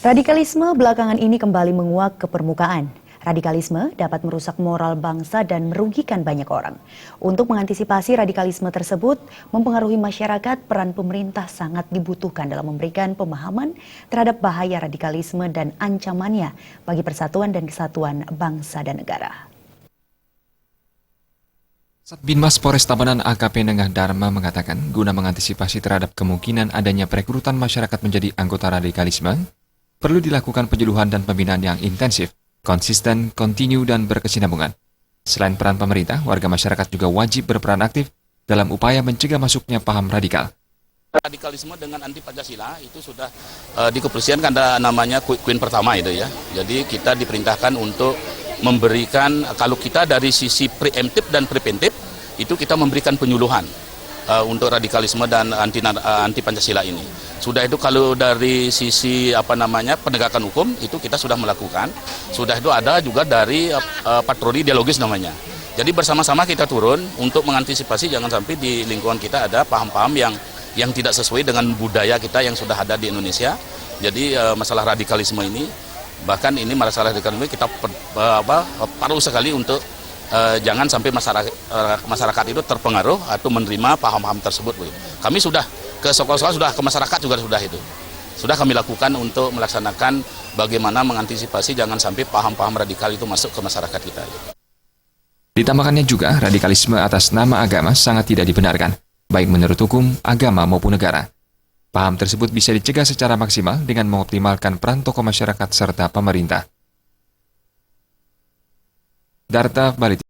Radikalisme belakangan ini kembali menguak ke permukaan. Radikalisme dapat merusak moral bangsa dan merugikan banyak orang. Untuk mengantisipasi radikalisme tersebut, mempengaruhi masyarakat, peran pemerintah sangat dibutuhkan dalam memberikan pemahaman terhadap bahaya radikalisme dan ancamannya bagi persatuan dan kesatuan bangsa dan negara. Satbinmas Polres Tabanan AKP Nengah Dharma mengatakan, guna mengantisipasi terhadap kemungkinan adanya perekrutan masyarakat menjadi anggota radikalisme, perlu dilakukan penyuluhan dan pembinaan yang intensif, konsisten, kontinu, dan berkesinambungan. Selain peran pemerintah, warga masyarakat juga wajib berperan aktif dalam upaya mencegah masuknya paham radikal. Radikalisme dengan anti Pancasila itu sudah di kepolisian kan ada namanya Queen pertama itu ya. Jadi kita diperintahkan untuk memberikan, kalau kita dari sisi preemptif dan preventif, itu kita memberikan penyuluhan untuk radikalisme dan anti Pancasila ini. Sudah itu kalau dari sisi penegakan hukum itu kita sudah melakukan. Sudah itu ada juga dari patroli dialogis namanya. Jadi bersama-sama kita turun untuk mengantisipasi jangan sampai di lingkungan kita ada paham-paham yang tidak sesuai dengan budaya kita yang sudah ada di Indonesia. Jadi masalah radikalisme ini, bahkan ini masalah radikalisme kita perlu sekali untuk jangan sampai masyarakat itu terpengaruh atau menerima paham-paham tersebut. Kami sudah ke sekolah-sekolah, sudah ke masyarakat juga sudah itu. Sudah kami lakukan untuk melaksanakan bagaimana mengantisipasi jangan sampai paham-paham radikal itu masuk ke masyarakat kita. Ditambahkannya juga, radikalisme atas nama agama sangat tidak dibenarkan, baik menurut hukum, agama maupun negara. Paham tersebut bisa dicegah secara maksimal dengan mengoptimalkan peran tokoh masyarakat serta pemerintah. Darta Bali.